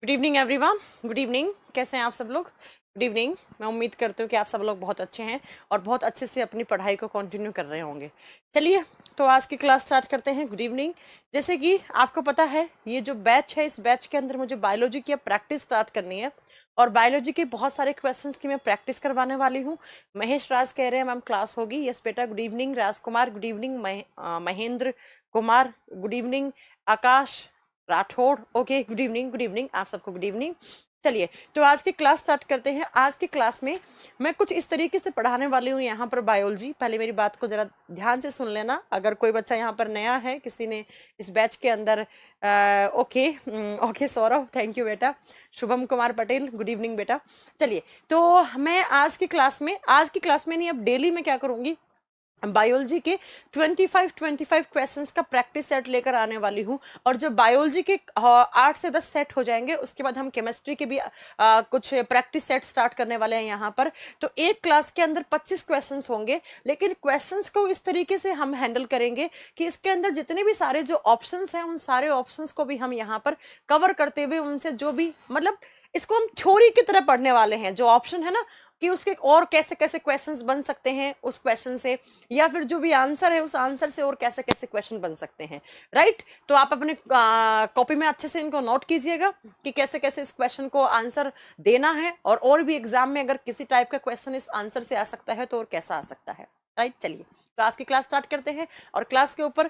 Good evening everyone. Good evening. कैसे हैं आप सब लोग? Good evening. मैं उम्मीद करती हूँ कि आप सब लोग बहुत अच्छे हैं और बहुत अच्छे से अपनी पढ़ाई को कंटिन्यू कर रहे होंगे। चलिए तो आज की क्लास स्टार्ट करते हैं। Good evening. जैसे कि आपको पता है ये जो बैच है, इस बैच के अंदर मुझे बायोलॉजी की प्रैक्टिस स्टार्ट करनी है और बायोलॉजी के बहुत सारे क्वेश्चंस की मैं प्रैक्टिस करवाने वाली हूँ। महेश राज कह रहे हैं मैम क्लास होगी। यस बेटा। Good evening Raj Kumar. Good evening Mahendra Kumar. Good evening Akash Rathore. Okay, good evening. Good evening आप सबको। Good evening. चलिए तो आज की क्लास स्टार्ट करते हैं। आज की क्लास में मैं कुछ इस तरीके से पढ़ाने वाली हूँ यहाँ पर बायोलॉजी। पहले मेरी बात को जरा ध्यान से सुन लेना। अगर कोई बच्चा यहाँ पर नया है, किसी ने इस बैच के अंदर okay okay Saurabh, thank you बेटा। शुभम कुमार पटेल, गुड इवनिंग बेटा। चलिए तो मैं आज की क्लास में नहीं, अब डेली मैं क्या करूँगी, बायोलॉजी के 25 क्वेश्चंस का प्रैक्टिस सेट लेकर आने वाली हूँ। और जब बायोलॉजी के 8 से 10 सेट हो जाएंगे उसके बाद हम केमिस्ट्री के भी कुछ प्रैक्टिस सेट स्टार्ट करने वाले हैं यहाँ पर। तो एक क्लास के अंदर 25 क्वेश्चंस होंगे, लेकिन क्वेश्चंस को इस तरीके से हम हैंडल करेंगे कि इसके अंदर जितने भी सारे जो ऑप्शंस हैं उन सारे ऑप्शंस को भी हम यहाँ पर कवर करते हुए उनसे जो भी मतलब इसको हम थ्योरी की तरह पढ़ने वाले हैं। जो ऑप्शन है ना कि उसके और कैसे कैसे क्वेश्चंस बन सकते हैं उस क्वेश्चन से, या फिर जो भी आंसर है उस आंसर से और कैसे कैसे क्वेश्चन बन सकते हैं। राइट। तो आप अपने कॉपी में अच्छे से इनको नोट कीजिएगा कि कैसे कैसे इस क्वेश्चन को आंसर देना है, और भी एग्जाम में अगर किसी टाइप का क्वेश्चन इस आंसर से आ सकता है तो और कैसा आ सकता है। राइट। चलिए तो आज की क्लास स्टार्ट करते हैं। और क्लास के ऊपर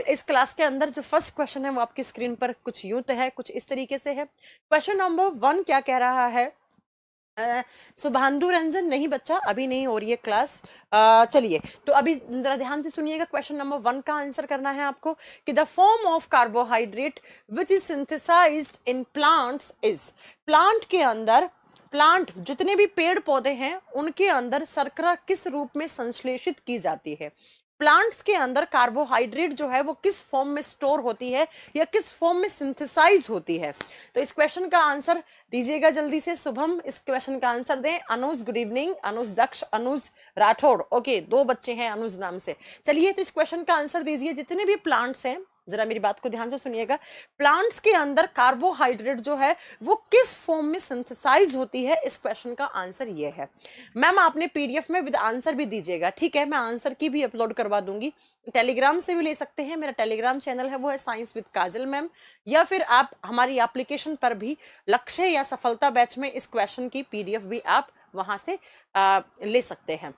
इस क्लास के अंदर जो फर्स्ट क्वेश्चन है वो आपकी स्क्रीन पर कुछ यूं है, कुछ इस तरीके से है। क्वेश्चन नंबर 1 क्या कह रहा है? शुभांदु रंजन, नहीं बच्चा अभी नहीं हो रही है क्लास। चलिए तो अभी जरा ध्यान से सुनिएगा। क्वेश्चन नंबर 1 का आंसर करना है आपको कि the form of carbohydrate which is synthesized in plants is. Plant के अंदर, प्लांट जितने भी पेड़ पौधे हैं उनके अंदर शर्करा किस रूप में संश्लेषित की जाती है। प्लांट्स के अंदर कार्बोहाइड्रेट जो है वो किस फॉर्म में स्टोर होती है या किस फॉर्म में सिंथेसाइज होती है। तो इस क्वेश्चन का आंसर दीजिएगा जल्दी से। शुभम इस क्वेश्चन का आंसर दें। अनुज गुड इवनिंग। अनुज दक्ष, अनुज राठौड़। ओके, 2 बच्चे हैं अनुज नाम से। चलिए तो इस क्वेश्चन का आंसर दीजिए। जितने भी प्लांट्स हैं, जरा मेरी बात को ध्यान से सुनिएगा, प्लांट्स के अंदर कार्बोहाइड्रेट जो है वो किस फॉर्म में सिंथेसाइज होती है, इस क्वेश्चन का आंसर ये है। मैम आपने पीडीएफ में विद आंसर भी दीजिएगा, ठीक है? मैं आंसर की भी अपलोड करवा दूंगी। टेलीग्राम से भी ले सकते हैं, मेरा टेलीग्राम चैनल है वो है साइंस विद काजल मैम, या फिर आप हमारी एप्लीकेशन पर भी लक्ष्य या सफलता बैच में इस क्वेश्चन की पीडीएफ भी आप वहां से ले सकते हैं।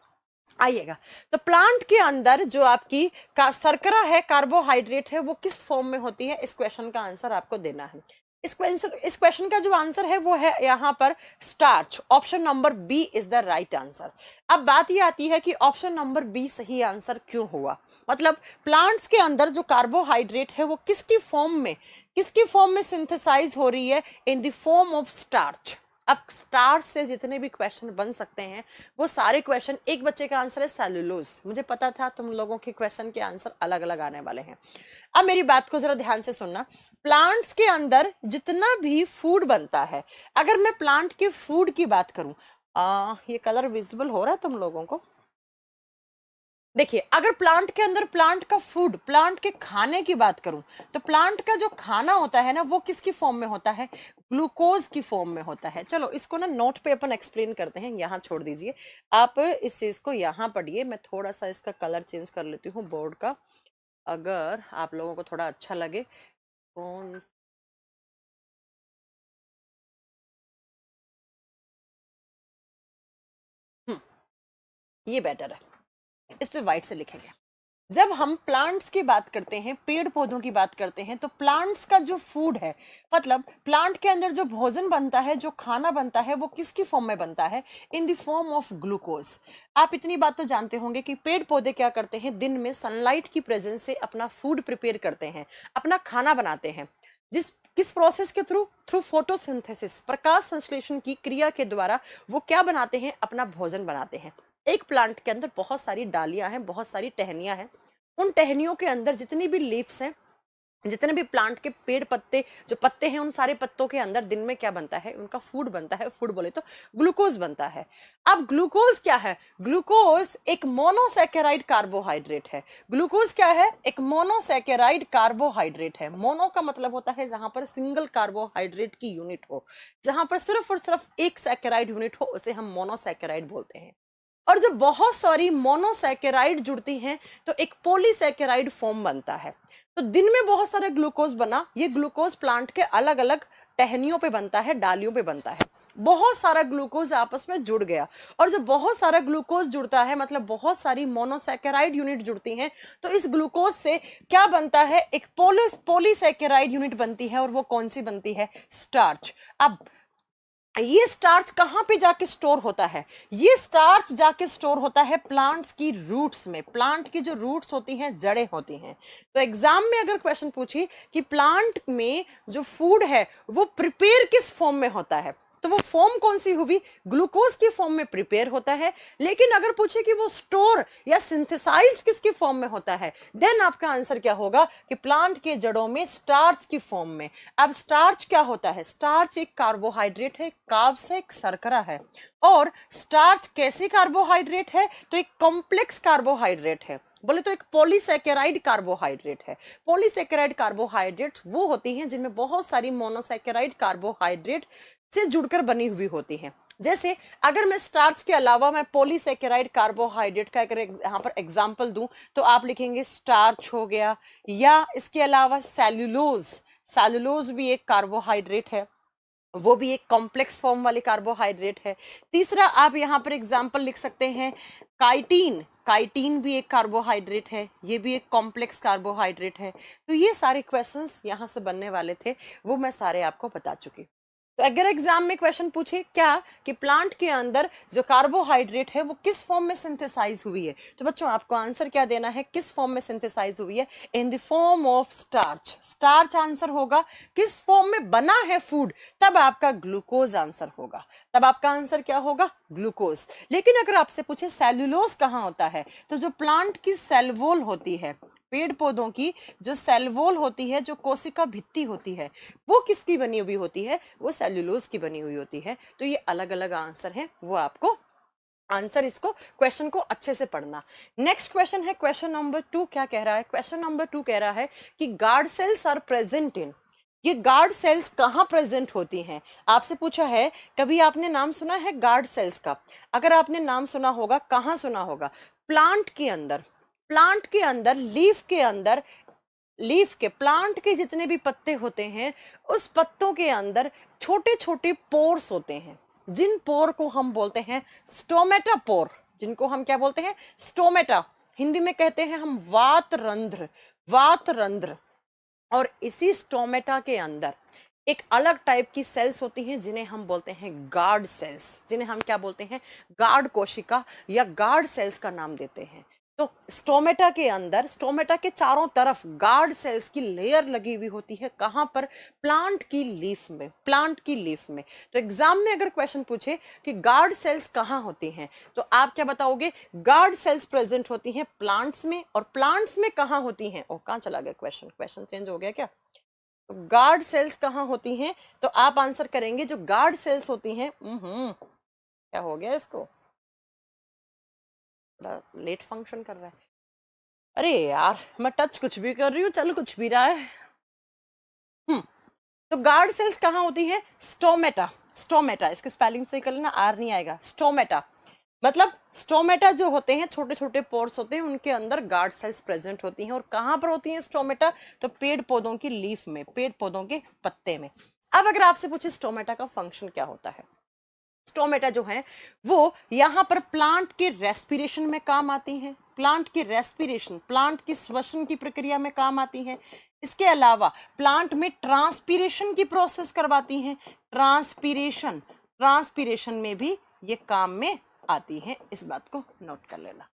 आइएगा, तो प्लांट के अंदर जो आपकी शर्करा है, कार्बोहाइड्रेट है, वो किस फॉर्म में होती है, इस क्वेश्चन का आंसर आपको देना है। इस क्वेश्चन का जो आंसर है वो है यहाँ पर starch. Option number B is the right answer. अब बात ये आती है कि ऑप्शन नंबर बी सही आंसर क्यों हुआ। मतलब प्लांट्स के अंदर जो कार्बोहाइड्रेट है वो किसकी फॉर्म में सिंथेसाइज हो रही है? In the form of starch. अब स्टार्च से जितने भी क्वेश्चन बन सकते हैं वो सारे क्वेश्चन, एक बच्चे का आंसर है सेलुलोज। मुझे पता था तुम लोगों के क्वेश्चन के आंसर अलग अलग आने वाले हैं। अब मेरी बात को जरा ध्यान से सुनना। प्लांट्स के अंदर जितना भी फूड बनता है, अगर मैं प्लांट के फूड की बात करूं, ये कलर विजिबल हो रहा है तुम लोगों को? देखिए, अगर प्लांट के अंदर प्लांट का फूड, प्लांट के खाने की बात करूं, तो प्लांट का जो खाना होता है ना वो किसकी फॉर्म में होता है? ग्लूकोज की फॉर्म में होता है। चलो इसको ना नोट पे अपन एक्सप्लेन करते हैं, यहाँ छोड़ दीजिए आप इस चीज को, यहाँ पढ़िए। मैं थोड़ा सा इसका कलर चेंज कर लेती हूँ बोर्ड का, अगर आप लोगों को थोड़ा अच्छा लगे। कौन ये बेटर है, इस पे व्हाइट से लिखेंगे। जब हम प्लांट्स की बात करते हैं, पेड़ पौधों की बात करते हैं, तो प्लांट्स का जो फूड है, मतलब प्लांट के अंदर जो भोजन बनता है, जो खाना बनता है, वो किसकी फॉर्म में बनता है? In the form of glucose. आप इतनी बात तो जानते होंगे कि पेड़ पौधे क्या करते हैं, दिन में सनलाइट की प्रेजेंस से अपना फूड प्रिपेयर करते हैं, अपना खाना बनाते हैं। किस प्रोसेस के थ्रू? थ्रू फोटोसिंथेसिस, प्रकाश संश्लेषण की क्रिया के द्वारा वो क्या बनाते हैं? अपना भोजन बनाते हैं। एक प्लांट के अंदर बहुत सारी डालियां हैं, बहुत सारी टहनियां हैं। उन टहनियों के अंदर जितनी भी लीव्स हैं, जितने भी प्लांट के पेड़ पत्ते जो पत्ते हैं उन सारे पत्तों के अंदर दिन में क्या बनता है, उनका फूड बनता है, फूड बोले तो ग्लूकोज बनता है। अब ग्लूकोज क्या है, ग्लूकोज एक मोनोसैकेराइड कार्बोहाइड्रेट है। ग्लूकोज क्या है, एक मोनोसैकेराइड कार्बोहाइड्रेट है। मोनो का मतलब होता है जहां पर सिंगल कार्बोहाइड्रेट की यूनिट हो, जहां पर सिर्फ और सिर्फ एक सैकेराइड यूनिट हो उसे हम मोनोसैकेराइड बोलते हैं। और जब बहुत सारी मोनोसैकेराइड जुड़ती हैं तो एक पॉलीसैकेराइड फॉर्म बनता है। तो दिन में बहुत सारे ग्लूकोज बना, ये ग्लूकोज प्लांट के अलग अलग टहनियों पे बनता है, डालियों पे बनता है। बहुत सारा ग्लूकोज आपस में जुड़ गया, और जब बहुत सारा ग्लूकोज जुड़ता है मतलब बहुत सारी मोनोसैकेराइड यूनिट जुड़ती हैं, तो इस ग्लूकोज से क्या बनता है, एक पॉलीसैकेराइड यूनिट बनती है, और वो कौन सी बनती है, स्टार्च। अब ये स्टार्च कहां पे जाके स्टोर होता है, ये स्टार्च जाके स्टोर होता है प्लांट्स की रूट्स में। प्लांट की जो रूट्स होती हैं, जड़ें होती हैं। तो एग्जाम में अगर क्वेश्चन पूछी कि प्लांट में जो फूड है वो प्रिपेयर किस फॉर्म में होता है, तो वो फॉर्म कौन सी हुई, ग्लूकोज की फॉर्म में प्रिपेयर होता है। लेकिन अगर पूछे कि वो स्टोर या सिंथेसाइज्ड किसकी फॉर्म में होता है, देन आपका आंसर क्या होगा कि प्लांट के जड़ों में स्टार्च की फॉर्म में। अब स्टार्च क्या होता है, स्टार्च एक कार्बोहाइड्रेट है, कार्ब्स है, एक शर्करा है। और स्टार्च कैसे कार्बोहाइड्रेट है, तो एक कॉम्प्लेक्स कार्बोहाइड्रेट है, बोले तो एक पॉलीसैकेराइड कार्बोहाइड्रेट है। पॉलीसैकेराइड कार्बोहाइड्रेट वो होती हैं जिनमें बहुत सारी मोनोसैकेराइड कार्बोहाइड्रेट से जुड़कर बनी हुई होती हैं। जैसे अगर मैं स्टार्च के अलावा मैं पॉलीसैकेराइड कार्बोहाइड्रेट का अगर यहाँ पर एग्जांपल दूं तो आप लिखेंगे स्टार्च हो गया, या इसके अलावा सेल्यूलोज। सेल्यूलोज भी एक कार्बोहाइड्रेट है, वो भी एक कॉम्प्लेक्स फॉर्म वाली कार्बोहाइड्रेट है। तीसरा आप यहाँ पर एग्जांपल लिख सकते हैं काइटिन। काइटिन भी एक कार्बोहाइड्रेट है, ये भी एक कॉम्प्लेक्स कार्बोहाइड्रेट है। तो ये सारे क्वेश्चंस यहाँ से बनने वाले थे, वो मैं सारे आपको बता चुकी। तो अगर एग्जाम में क्वेश्चन पूछे क्या कि प्लांट के अंदर जो कार्बोहाइड्रेट है वो किस फॉर्म में सिंथेसाइज हुई है, तो बच्चों आपको आंसर क्या देना है, किस फॉर्म में सिंथेसाइज हुई है, in the form of starch. Starch answer होगा, किस फॉर्म में बना है फूड, तब आपका ग्लूकोज आंसर होगा, तब आपका आंसर क्या होगा, ग्लूकोज। लेकिन अगर आपसे पूछे सेल्यूलोज कहाँ होता है, तो जो प्लांट की सेल वॉल होती है, पेड़ पौधों की जो सेल वॉल होती है, जो कोशिका भित्ति होती है, वो किसकी बनी हुई होती है, वो सेल्यूलोज की बनी हुई होती है। तो ये अलग अलग आंसर है, वो आपको आंसर इसको क्वेश्चन को अच्छे से पढ़ना। नेक्स्ट क्वेश्चन है क्वेश्चन नंबर 2। क्या कह रहा है, क्वेश्चन नंबर 2 कह रहा है कि guard cells are present in, ये गार्ड सेल्स कहाँ प्रेजेंट होती हैं। आपसे पूछा है कभी आपने नाम सुना है गार्ड सेल्स का, अगर आपने नाम सुना होगा कहाँ सुना होगा, प्लांट के अंदर। प्लांट के अंदर, लीफ के अंदर, लीफ के प्लांट के जितने भी पत्ते होते हैं उस पत्तों के अंदर छोटे छोटे पोर्स होते हैं, जिन पोर को हम बोलते हैं स्टोमेटा पोर, जिनको हम क्या बोलते हैं, स्टोमेटा। हिंदी में कहते हैं हम वात रंध्र, वात रंध्र। और इसी स्टोमेटा के अंदर एक अलग टाइप की सेल्स होती हैं जिन्हें हम बोलते हैं गार्ड सेल्स, जिन्हें हम क्या बोलते हैं, गार्ड कोशिका या गार्ड सेल्स का नाम देते हैं। तो स्टोमेटा के अंदर, स्टोमेटा के चारों तरफ गार्ड सेल्स की लेयर लगी हुई होती है, कहां पर, प्लांट की लीफ में, प्लांट की लीफ में। तो एग्जाम में अगर क्वेश्चन पूछे कि गार्ड सेल्स कहां होती हैं, तो आप क्या बताओगे, गार्ड सेल्स प्रेजेंट होती हैं प्लांट्स में, और प्लांट्स में कहां होती हैं, ओ कहां चला गया क्वेश्चन, क्वेश्चन चेंज हो गया क्या। तो गार्ड सेल्स कहां होती हैं, तो आप आंसर करेंगे जो गार्ड सेल्स होती हैं, क्या हो गया इसको, लेट फंक्शन कर रहा है, अरे यार मैं टच कुछ भी कर रही हूँ, चल कुछ भी रहा है। तो गार्ड सेल्स कहाँ होती है, स्टोमेटा। स्टोमेटा, इसकी स्पेलिंग सही कर लेना, आर नहीं आएगा, स्टोमेटा। मतलब स्टोमेटा जो होते हैं, छोटे छोटे पोर्स होते हैं, उनके अंदर गार्ड सेल्स प्रेजेंट होती हैं। और कहाँ पर होती हैं स्टोमेटा, तो पेड़ पौधों की लीफ में, पेड़ पौधों के पत्ते में। अब अगर आपसे पूछे स्टोमेटा का फंक्शन क्या होता है, स्टोमेटा जो है वो यहाँ पर प्लांट के रेस्पिरेशन में काम आती हैं, प्लांट की रेस्पिरेशन, प्लांट की श्वसन की प्रक्रिया में काम आती हैं। इसके अलावा प्लांट में ट्रांसपीरेशन की प्रोसेस करवाती हैं, ट्रांसपीरेशन, ट्रांसपीरेशन में भी ये काम में आती हैं, इस बात को नोट कर लेना।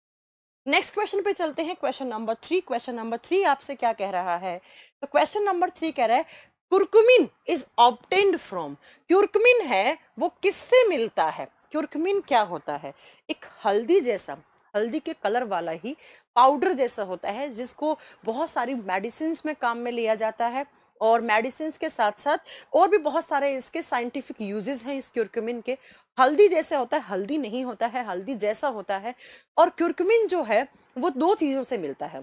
नेक्स्ट क्वेश्चन पे चलते हैं, क्वेश्चन नंबर 3। क्वेश्चन नंबर 3 आपसे क्या कह रहा है, तो क्वेश्चन नंबर 3 कह रहा है कुर्कुमिन इज ऑब्टेन्ड फ्रॉम, क्यूरकुमिन है वो किससे मिलता है, क्यूरकुमिन क्या होता है, एक हल्दी जैसा, हल्दी के कलर वाला ही पाउडर जैसा होता है, जिसको बहुत सारी मेडिसिन में काम में लिया जाता है। और मेडिसिन के साथ साथ और भी बहुत सारे इसके साइंटिफिक यूजेस हैं इस क्यूरक्यूमिन के। हल्दी जैसे होता है, हल्दी नहीं होता है, हल्दी जैसा होता है। और क्यूरक्यूमिन जो है वो दो चीजों से मिलता है।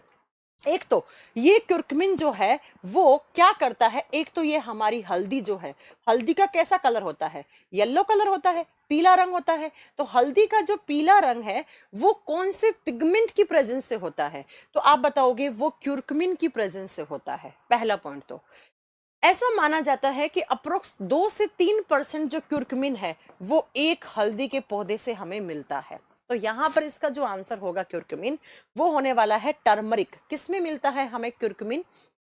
एक तो ये क्यूरक्यूमिन जो है वो क्या करता है, एक तो ये हमारी हल्दी जो है, हल्दी का कैसा कलर होता है, येलो कलर होता है, पीला रंग होता है। तो हल्दी का जो पीला रंग है वो कौन से पिगमेंट की प्रेजेंस से होता है, तो आप बताओगे वो क्यूरक्यूमिन की प्रेजेंस से होता है। पहला पॉइंट तो ऐसा माना जाता है कि अप्रोक्स 2 से 3% जो क्यूरक्यूमिन है वो एक हल्दी के पौधे से हमें मिलता है। तो यहाँ पर इसका जो आंसर होगा क्यूरक्यूमिन, वो होने वाला है टर्मरिक। किसमें मिलता है हमें क्यूरक्यूमिन?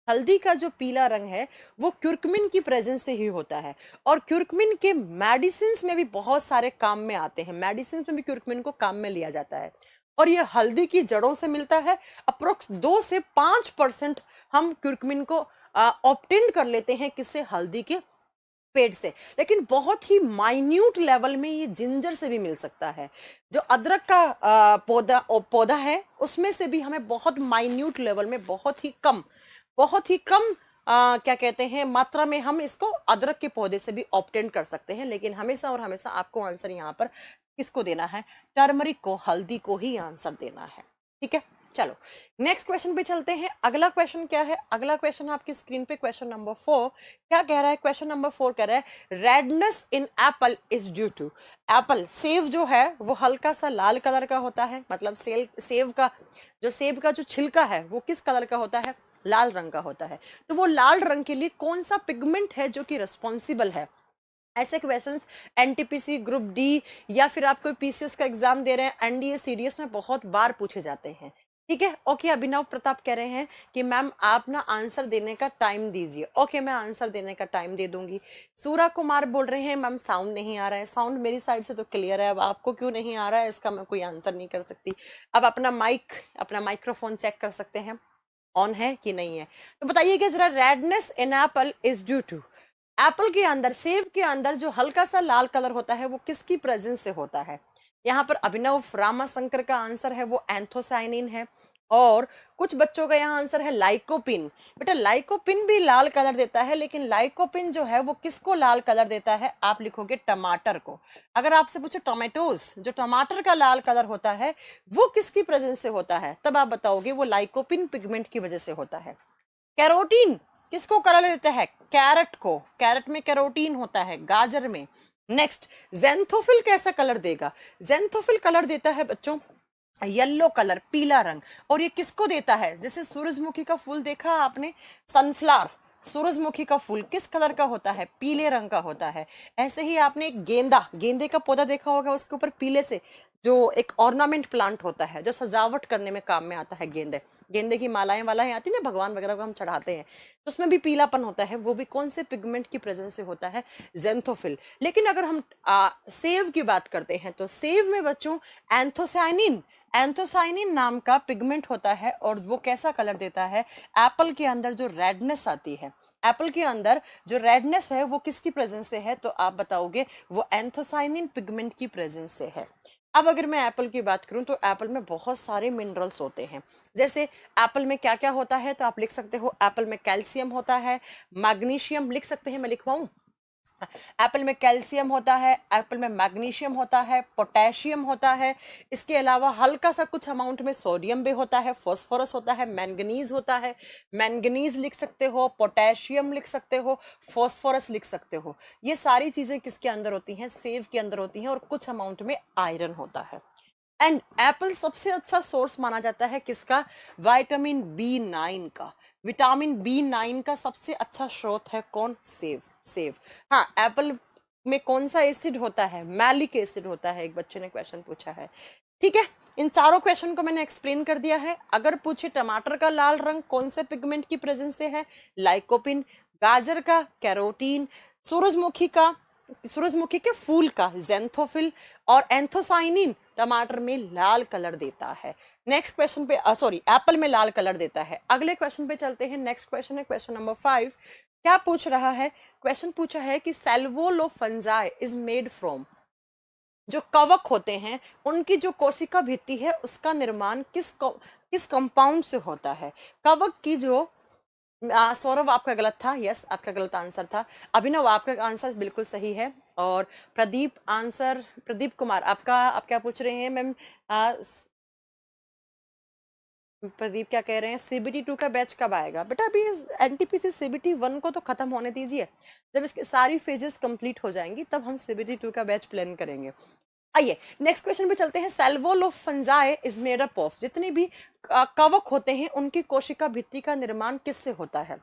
हल्दी का जो पीला रंग है वो क्यूरक्यूमिन की प्रेजेंस से ही होता है। और क्यूरक्यूमिन के मेडिसिन में भी बहुत सारे काम में आते हैं, मेडिसिन में भी क्यूरक्यूमिन को काम में लिया जाता है। और ये हल्दी की जड़ों से मिलता है। अप्रोक्स 2 से 5% हम क्यूरक्यूमिन को ऑब्टेन कर लेते हैं, किससे? हल्दी के पेड़ से। लेकिन बहुत ही माइन्यूट लेवल में ये जिंजर से भी मिल सकता है। जो अदरक का पौधा है उसमें से भी हमें बहुत माइन्यूट लेवल में, बहुत ही कम क्या कहते हैं मात्रा में हम इसको अदरक के पौधे से भी ऑब्टेन कर सकते हैं। लेकिन हमेशा और हमेशा आपको आंसर यहाँ पर किसको देना है? टर्मरिक को, हल्दी को ही आंसर देना है। ठीक है, चलो नेक्स्ट क्वेश्चन पे चलते हैं। अगला क्वेश्चन क्या है? अगला क्वेश्चन आपकी स्क्रीन पे क्वेश्चन नंबर 4 क्या कह रहा है? क्वेश्चन नंबर 4 कह रहा है redness in apple is due to. Apple, सेब जो है वो हल्का सा लाल कलर का होता है। मतलब सेब का जो छिलका है वो किस कलर का होता है? लाल रंग का होता है। तो वो लाल रंग के लिए कौन सा पिगमेंट है जो कि रिस्पॉन्सिबल है? ऐसे क्वेश्चंस एनटीपीसी, ग्रुप डी, या फिर आप कोई पीसीएस का एग्जाम दे रहे हैं, एनडीए सीडीएस में बहुत बार पूछे जाते हैं। ठीक है, ओके। अभिनव प्रताप कह रहे हैं कि मैम आप ना आंसर देने का टाइम दीजिए। ओके, मैं आंसर देने का टाइम दे दूंगी। सूरा कुमार बोल रहे हैं मैम साउंड नहीं आ रहा है। साउंड मेरी साइड से तो क्लियर है, अब आपको क्यों नहीं आ रहा है इसका मैं कोई आंसर नहीं कर सकती। अब अपना माइक्रोफोन चेक कर सकते हैं ऑन है कि नहीं है। तो बताइएगा जरा, redness in apple is due to. Apple के अंदर, सेब के अंदर जो हल्का सा लाल कलर होता है वो किसकी प्रेजेंस से होता है? यहाँ पर अभिनव रामाशंकर का आंसर है वो एंथोसाइनिन है। और कुछ बच्चों का यहाँ आंसर है लाइकोपिन। बेटा लाइकोपिन भी लाल कलर देता है, लेकिन लाइकोपिन जो है वो किसको लाल कलर देता है? आप लिखोगे टमाटर को। अगर आपसे पूछे टोमेटोज, जो टमाटर का लाल कलर होता है वो किसकी प्रेजेंस से होता है, तब आप बताओगे वो लाइकोपिन पिगमेंट की वजह से होता है। कैरोटीन किसको कलर देता है? कैरेट को। कैरेट में कैरोटीन होता है, गाजर में। नेक्स्ट, जेंथोफिल कैसा कलर देगा? जेंथोफिल कलर देता है बच्चों येलो कलर, पीला रंग। और ये किसको देता है? जैसे सूरजमुखी का फूल देखा आपने, सनफ्लावर, सूरजमुखी का फूल किस कलर का होता है? पीले रंग का होता है। ऐसे ही आपने एक गेंदे का पौधा देखा होगा, उसके ऊपर पीले से जो एक ऑर्नामेंट प्लांट होता है जो सजावट करने में काम में आता है, गेंदे की मालाएं आती है ना, भगवान वगैरह को हम चढ़ाते हैं, तो उसमें भी पीलापन होता है। वो भी कौन से पिगमेंट की प्रेजेंस से होता है? जेंथोफिल। लेकिन अगर हम सेव की बात करते हैं तो सेव में बच्चों एंथोसाइनिन नाम का पिगमेंट होता है। और वो कैसा कलर देता है? एप्पल के अंदर जो रेडनेस आती है, एप्पल के अंदर जो रेडनेस है वो किसकी प्रेजेंस से है? तो आप बताओगे वो एंथोसाइनिन पिगमेंट की प्रेजेंस से है। अब अगर मैं एप्पल की बात करूं तो एप्पल में बहुत सारे मिनरल्स होते हैं। जैसे एप्पल में क्या क्या होता है, तो आप लिख सकते हो एप्पल में कैल्शियम होता है, मैग्नीशियम लिख सकते हैं, मैं लिखवाऊं? एप्पल में कैल्शियम होता है, एप्पल में मैग्नीशियम होता है, पोटेशियम होता है। इसके अलावा हल्का सा कुछ अमाउंट में सोडियम भी होता है, फास्फोरस होता है, मैंगनीज होता है। मैंगनीज लिख सकते हो, पोटेशियम लिख सकते हो, फास्फोरस लिख सकते हो। ये सारी चीजें किसके अंदर होती हैं? सेव के अंदर होती हैं। और कुछ अमाउंट में आयरन होता है। एंड एप्पल सबसे अच्छा सोर्स माना जाता है किसका? विटामिन B9 का। विटामिन B9 का सबसे अच्छा स्रोत है कौन? सेव। हाँ, एप्पल में कौन सा एसिड होता है? मैलिक एसिड होता है, एक बच्चे ने क्वेश्चन पूछा है। ठीक है, इन चारों क्वेश्चन को मैंने एक्सप्लेन कर दिया है। अगर पूछे टमाटर का लाल रंग कौन से पिगमेंट की प्रेजेंस से है? लाइकोपिन। गाजर का कैरोटीन। सूरजमुखी के फूल का जेंथोफिल। और एंथोसाइनिन टमाटर में लाल कलर देता है। नेक्स्ट क्वेश्चन पे एप्पल में लाल कलर देता है। अगले क्वेश्चन पे चलते हैं। नेक्स्ट क्वेश्चन है क्वेश्चन नंबर 5। क्या पूछ रहा है? क्वेश्चन पूछा है कि सेल्वोलोफंजाई इज मेड फ्रॉम। जो कवक होते हैं उनकी जो कोशिका भित्ति है उसका निर्माण किस कंपाउंड से होता है? कवक की जो सौरभ आपका गलत था, यस आपका गलत आंसर था। अभिनव आपका आंसर बिल्कुल सही है। और प्रदीप कुमार आपका, आप क्या पूछ रहे हैं मैम? प्रदीप क्या कह रहे हैं, सीबीटी 2 का बैच कब आएगा? बेटा अभी एनटीपीसी सीबीटी 1 को तो खत्म होने दीजिए, जब इसकी सारी फेजेस कंप्लीट हो जाएंगी तब हम सीबीटी 2 का बैच प्लान करेंगे। आइए नेक्स्ट क्वेश्चन पे चलते हैं। Cell wall of fungi is made up of, जितने भी कवक होते हैं उनकी कोशिका भित्ति का निर्माण किससे होता है?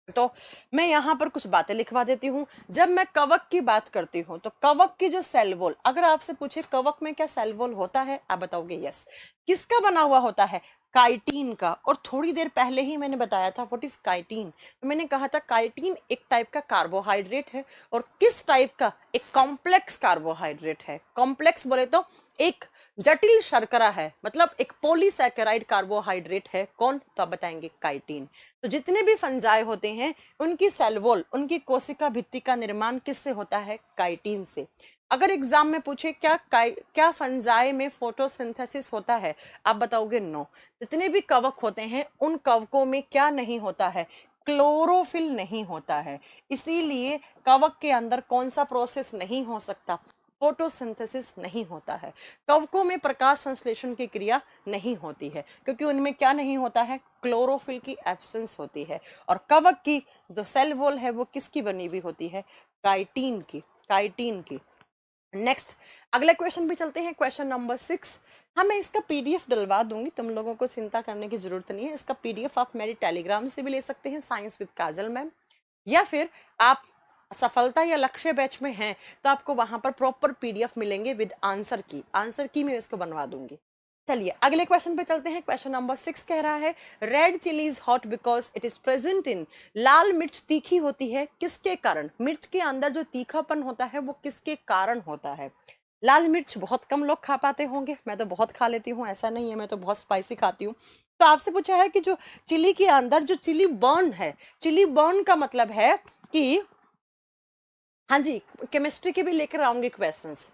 तो मैं यहाँ पर कुछ बातें लिखवा देती हूँ। जब मैं कवक की बात करती हूँ तो कवक की जो सेल वॉल, अगर आपसे पूछे कवक में क्या सेल वॉल होता है, आप बताओगे यस। किसका बना हुआ होता है? काइटिन का। और थोड़ी देर पहले ही मैंने बताया था व्हाट इज काइटिन। तो मैंने कहा था काइटिन एक टाइप का कार्बोहाइड्रेट है। और किस टाइप का? एक कॉम्प्लेक्स कार्बोहाइड्रेट है। कॉम्प्लेक्स बोले तो एक जटिल शर्करा है, मतलब एक पॉलीसैकेराइड कार्बोहाइड्रेट है। कौन? तो आप बताएंगे काइटिन। तो जितने भी फंजाई होते हैं उनकी सेल वॉल, उनकी कोशिका भित्ति का निर्माण किससे होता है? काइटिन से। अगर एग्जाम में पूछे क्या फंजाई में फोटोसिंथेसिस होता है, आप बताओगे नो। जितने भी कवक होते हैं उन कवकों में क्या नहीं होता है? क्लोरोफिल नहीं होता है। इसीलिए कवक के अंदर कौन सा प्रोसेस नहीं हो सकता? फोटोसिंथेसिस नहीं होता है। कवकों में प्रकाश संश्लेषण की क्रिया नहीं होती है, क्योंकि उनमें क्या नहीं होता है? क्लोरोफिल की एब्सेंस होती है। और कवक की जो सेल वॉल है वो किसकी बनी हुई होती है? काइटिन की। काइटिन की। नेक्स्ट अगले क्वेश्चन पे चलते हैं, क्वेश्चन नंबर 6। हाँ मैं इसका पीडीएफ डलवा दूंगी, तुम लोगों को चिंता करने की जरूरत नहीं है। इसका पीडीएफ आप मेरे टेलीग्राम से भी ले सकते हैं, साइंस विद काजल मैम, या फिर आप सफलता या लक्ष्य बैच में हैं तो आपको वहां पर प्रॉपर पीडीएफ मिलेंगे विद आंसर की मैं इसको बनवा दूंगी। चलिए अगले क्वेश्चन पे चलते हैं। क्वेश्चन नंबर 6 कह रहा है red chilli is hot because it is present in. लाल मिर्च तीखी होती है किसके कारण? मिर्च के अंदर जो तीखापन होता है वो किसके कारण होता है? लाल मिर्च बहुत कम लोग खा पाते होंगे, मैं तो बहुत खा लेती हूँ, ऐसा नहीं है, मैं तो बहुत स्पाइसी खाती हूँ। तो आपसे पूछा है कि जो चिली के अंदर जो चिली बर्न है, चिली बर्न का मतलब है कि, हाँ जी केमिस्ट्री के भी लेकर आऊंगी क्वेश्चंस,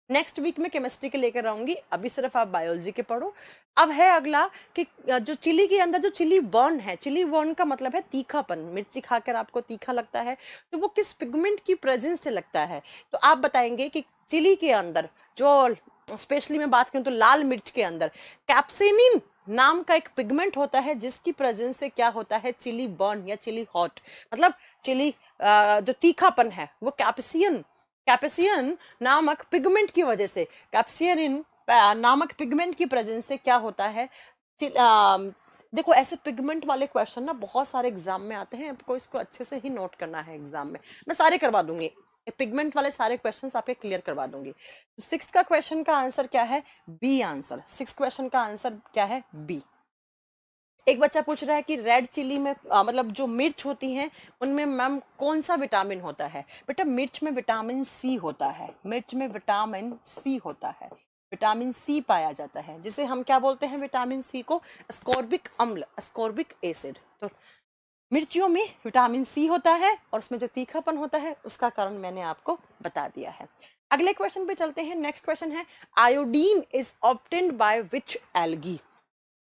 नेक्स्ट वीक में केमिस्ट्री के लेकर आऊंगी, अभी सिर्फ आप बायोलॉजी के पढ़ो। अब है अगला कि जो चिली के अंदर जो चिली बर्न है, चिली बर्न का मतलब है तीखापन। मिर्ची खाकर आपको तीखा लगता है तो वो किस पिगमेंट की प्रेजेंस से लगता है? तो आप बताएंगे कि चिली के अंदर जो, स्पेशली मैं बात करूं तो लाल मिर्च के अंदर कैप्सेनिन नाम का एक पिगमेंट होता है जिसकी प्रेजेंस से क्या होता है? चिली बर्न या चिली हॉट, मतलब चिली जो तीखापन है वो कैप्सियन नामक पिगमेंट की वजह से, कैप्सियन नामक पिगमेंट की प्रेजेंस से क्या होता है? देखो ऐसे पिगमेंट वाले क्वेश्चन ना बहुत सारे एग्जाम में आते हैं, आपको इसको अच्छे से ही नोट करना है एग्जाम में, मैं सारे करवा दूंगी, पिगमेंट वाले सारे क्वेश्चंस आपके क्लियर करवा दूंगी। तो 6 का क्वेश्चन का आंसर क्या है? B answer. 6 क्वेश्चन का आंसर क्या है? बी। एक बच्चा पूछ रहा है कि रेड चिली में मतलब जो मिर्च होती हैं उनमें मैम कौन सा विटामिन होता है? बेटा मिर्च में विटामिन सी होता है, मिर्च में विटामिन सी होता है, विटामिन सी पाया जाता है, जिसे हम क्या बोलते हैं? विटामिन सी को अस्कॉर्बिक अम्ल, अस्कॉर्बिक एसिड। तो मिर्चियों में विटामिन सी होता है और उसमें जो तीखापन होता है उसका कारण मैंने आपको बता दिया है। अगले क्वेश्चन पे चलते हैं। नेक्स्ट क्वेश्चन है iodine is obtained by which algae.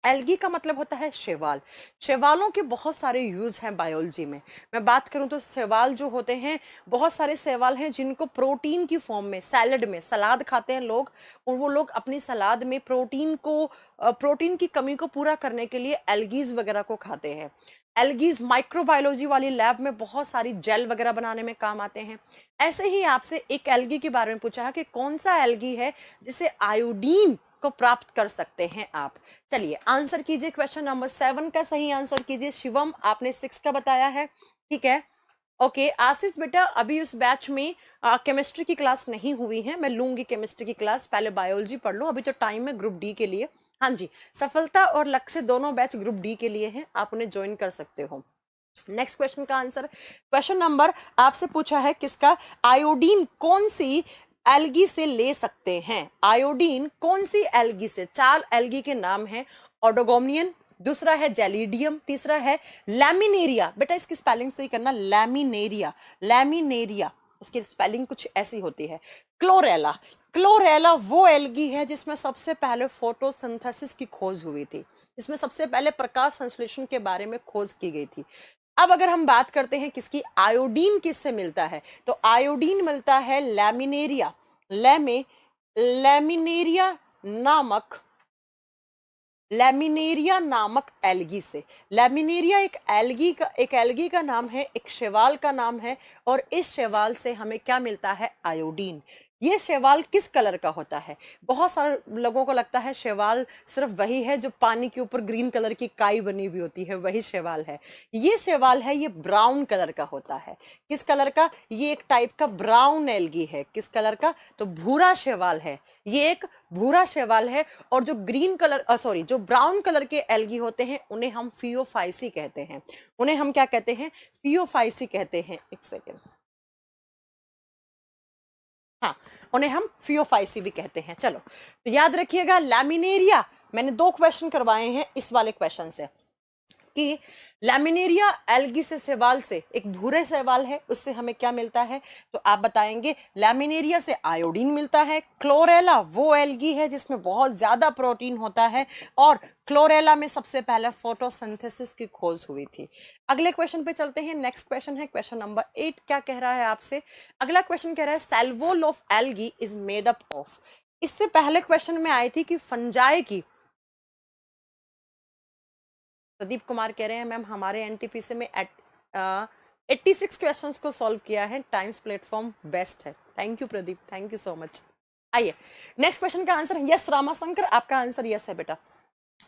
Algae का मतलब होता है शैवाल। शैवालों के बहुत सारे यूज हैं बायोलॉजी में। मैं बात करूं तो शैवाल जो होते हैं, बहुत सारे शैवाल हैं जिनको प्रोटीन की फॉर्म में, सैलड में, सलाद खाते हैं लोग, और वो लोग अपनी सलाद में प्रोटीन की कमी को पूरा करने के लिए एल्गीज वगैरह को खाते हैं। एल्गीज माइक्रोबायोलॉजी वाली लैब में बहुत सारी जेल वगैरह बनाने में काम आते हैं। ऐसे ही आपसे एक एल्गी के बारे में पूछा है कि कौन सा एल्गी है जिसे आयोडीन को प्राप्त कर सकते हैं आप। चलिए आंसर कीजिए, क्वेश्चन नंबर 7 का सही आंसर कीजिए। शिवम आपने 6 का बताया है, ठीक है। ओके आशीष बेटा अभी उस बैच में केमिस्ट्री की क्लास नहीं हुई है, मैं लूंगी केमिस्ट्री की क्लास, पहले बायोलॉजी पढ़ लो, अभी तो टाइम है ग्रुप डी के लिए। हाँ जी सफलता और लक्ष्य दोनों बैच ग्रुप डी के लिए हैं, आप उन्हें ज्वाइन कर सकते हो। नेक्स्ट क्वेश्चन का आंसर, क्वेश्चन नंबर आपसे पूछा है किसका? आयोडीन कौन सी एल्गी से ले सकते हैं? आयोडीन कौन सी एल्गी से? 4 एल्गी के नाम हैं, ओडोगोनियन, दूसरा है जेलिडियम, तीसरा है लैमिनेरिया। बेटा इसकी स्पेलिंग सही करना, लैमिनेरिया, लैमिनेरिया, उसकी स्पेलिंग कुछ ऐसी होती है, क्लोरेला। क्लोरेला वो एल्गी है जिसमें सबसे पहले फोटोसिंथेसिस की खोज हुई थी, जिसमें सबसे पहले प्रकाश संश्लेषण के बारे में खोज की गई थी। अब अगर हम बात करते हैं किसकी, आयोडीन किससे मिलता है, तो आयोडीन मिलता है लैमिनेरिया, लैमिनेरिया नामक लैमिनेरिया नामक एल्गी से। लैमिनेरिया एक एल्गी का नाम है, एक शैवाल का नाम है, और इस शैवाल से हमें क्या मिलता है, आयोडीन। ये शैवाल किस कलर का होता है, बहुत सारे लोगों को लगता है शैवाल सिर्फ वही है जो पानी के ऊपर ग्रीन कलर की काई बनी हुई होती है, वही शैवाल है। ये शैवाल है, ये ब्राउन कलर का होता है। किस कलर का, ये एक टाइप का ब्राउन एल्गी है। किस कलर का, तो भूरा शैवाल है, ये एक भूरा शैवाल है। और जो ग्रीन कलर जो ब्राउन कलर के एल्गी होते हैं उन्हें हम फियोफाइसी कहते हैं। उन्हें हम क्या कहते हैं, फियोफाइसी कहते हैं। एक सेकेंड, हाँ, उन्हें हम फियोफाइसी भी कहते हैं। चलो तो याद रखिएगा, लैमिनेरिया, मैंने 2 क्वेश्चन करवाए हैं इस वाले क्वेश्चन से, कि लैमिनेरिया एल्गी से शैवाल से, एक भूरे शैवाल है, उससे हमें क्या मिलता है, तो आप बताएंगे लैमिनेरिया से आयोडीन मिलता है। क्लोरेला वो एल्गी है जिसमें बहुत ज्यादा प्रोटीन होता है, और क्लोरेला में सबसे पहले फोटोसिंथेसिस की खोज हुई थी। अगले क्वेश्चन पे चलते हैं। नेक्स्ट क्वेश्चन है क्वेश्चन नंबर 8। क्या कह रहा है आपसे, अगला क्वेश्चन कह रहा है cell wall of algae is made up of. इससे पहले क्वेश्चन में आई थी कि फंजाई की, प्रदीप कुमार कह रहे हैं मैम हमारे एनटीपीसी में 86 क्वेश्चंस को सॉल्व किया है, टाइम्स प्लेटफॉर्म बेस्ट है। Thank you Pradeep, thank you so much. आइए नेक्स्ट क्वेश्चन का आंसर यस, रामाशंकर आपका आंसर यस है बेटा।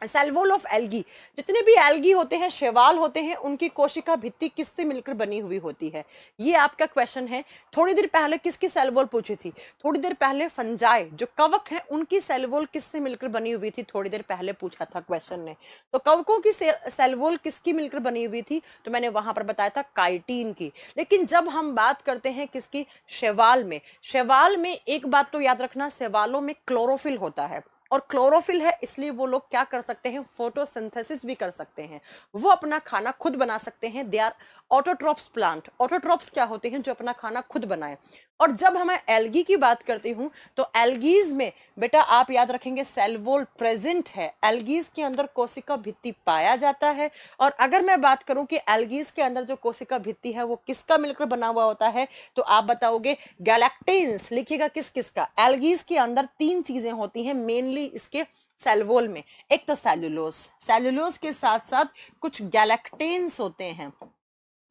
सेल वॉल ऑफ एल्गी, जितने भी एल्गी होते हैं, शैवाल होते हैं, उनकी कोशिका भित्ति किससे मिलकर बनी हुई होती है, ये आपका क्वेश्चन है। थोड़ी देर पहले किसकी सेल वॉल पूछी थी, थोड़ी देर पहले फंजाई जो कवक है उनकी सेल वॉल किससे मिलकर बनी हुई थी, थोड़ी देर पहले पूछा था क्वेश्चन ने। तो कवकों की सेल वॉल किसकी मिलकर बनी हुई थी, तो मैंने वहां पर बताया था काइटिन की। लेकिन जब हम बात करते हैं किसकी, शैवाल में एक बात तो याद रखना, शैवालों में क्लोरोफिल होता है, और क्लोरोफिल है इसलिए वो लोग क्या कर सकते हैं, फोटोसिंथेसिस भी कर सकते हैं, वो अपना खाना खुद बना सकते हैं। They are autotrophs plant. Autotrophs क्या होते हैं, जो अपना खाना खुद बनाए। और जब हम एल्गी की बात करती हूं, तो एल्गीज में बेटा आप याद रखेंगे सेल वॉल प्रेजेंट है, एल्गीज के अंदर कोशिका भित्ति पाया जाता है। और अगर मैं बात करूं कि एल्गीज के अंदर जो कोशिका भित्ति है वो किसका मिलकर बना हुआ होता है, तो आप बताओगे गैलेक्टेंस। लिखिएगा किस किस का, एल्गीज के अंदर 3 चीजें होती हैं मेनली इसके सेल वॉल में। एक तो सेलुलोज के साथ साथ कुछ गैलेक्टेंस होते हैं,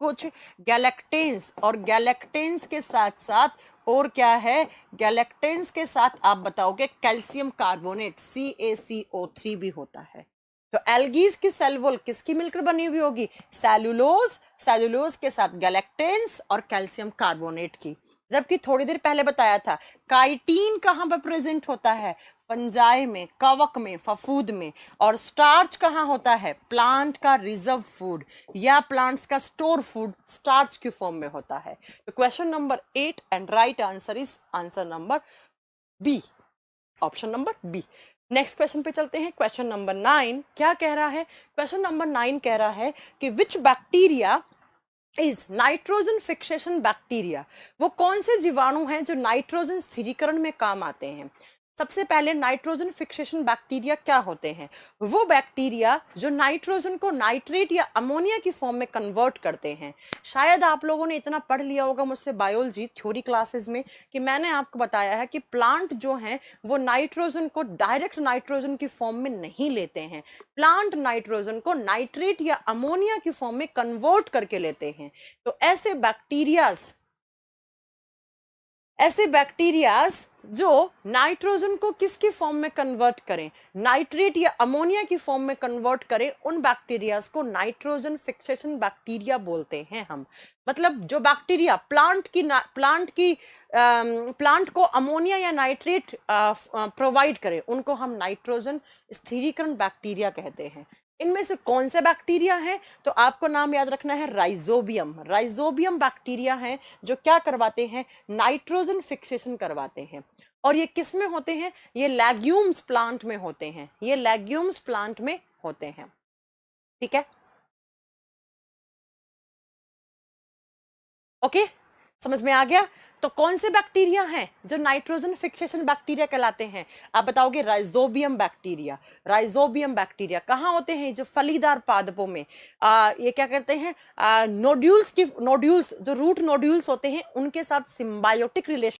कुछ गैलेक्टेंस, और गैलेक्टेंस के साथ साथ और क्या है, गैलेक्टेंस के साथ आप बताओगे कैल्शियम कार्बोनेट CaCO3 भी होता है। तो एल्गीज की सेल वॉल किसकी मिलकर बनी हुई होगी, सेलुलोज के साथ गैलेक्टेंस और कैल्शियम कार्बोनेट की। जबकि थोड़ी देर पहले बताया था काइटिन कहां पर प्रेजेंट होता है, फंजाई में, कवक में, फफूद में। और स्टार्च कहाँ होता है, प्लांट का रिजर्व फूड या प्लांट्स का स्टोर फूड स्टार्च की फॉर्म में होता है। तो question number 8 and right answer is answer number B, option number B. Next question पे चलते हैं। क्वेश्चन नंबर 9 क्या कह रहा है, क्वेश्चन नंबर 9 कह रहा है कि विच bacteria is nitrogen fixation bacteria. वो कौन से जीवाणु हैं जो नाइट्रोजन स्थिरीकरण में काम आते हैं। सबसे पहले नाइट्रोजन फिक्सेशन बैक्टीरिया क्या होते हैं, वो बैक्टीरिया जो नाइट्रोजन को नाइट्रेट या अमोनिया की फॉर्म में कन्वर्ट करते हैं। शायद आप लोगों ने इतना पढ़ लिया होगा मुझसे बायोलॉजी थ्योरी क्लासेस में कि मैंने आपको बताया है कि प्लांट जो हैं वो नाइट्रोजन को डायरेक्ट नाइट्रोजन की फॉर्म में नहीं लेते हैं, प्लांट नाइट्रोजन को नाइट्रेट या अमोनिया की फॉर्म में कन्वर्ट करके लेते हैं। तो ऐसे बैक्टीरियाज जो नाइट्रोजन को किसकी फॉर्म में कन्वर्ट करें, नाइट्रेट या अमोनिया की फॉर्म में कन्वर्ट करें, उन बैक्टीरियाज को नाइट्रोजन फिक्सेशन बैक्टीरिया बोलते हैं हम। मतलब जो बैक्टीरिया प्लांट को अमोनिया या नाइट्रेट प्रोवाइड करे, उनको हम नाइट्रोजन स्थिरीकरण बैक्टीरिया कहते हैं। इनमें से कौन से बैक्टीरिया हैं, तो आपको नाम याद रखना है राइजोबियम बैक्टीरिया हैं जो क्या करवाते हैं, नाइट्रोजन फिक्सेशन करवाते हैं। और ये किस में होते हैं, ये लेग्यूम्स प्लांट में होते हैं, ये लेग्यूम्स प्लांट में होते हैं। ठीक है, ओके, समझ में आ गया। तो कौन से बैक्टीरिया हैं जो नाइट्रोजन फिक्सेशन बैक्टीरिया कहलाते हैं? आप बताओगे राइजोबियम बैक्टीरिया। राइजोबियम बैक्टीरिया कहाँ होते हैं? जो फलीदार पादपों में। ये क्या करते हैं? नोड्यूल्स जो रूट नोड्यूल्स होते हैं उनके साथ सिम्बायोटिक रिलेशन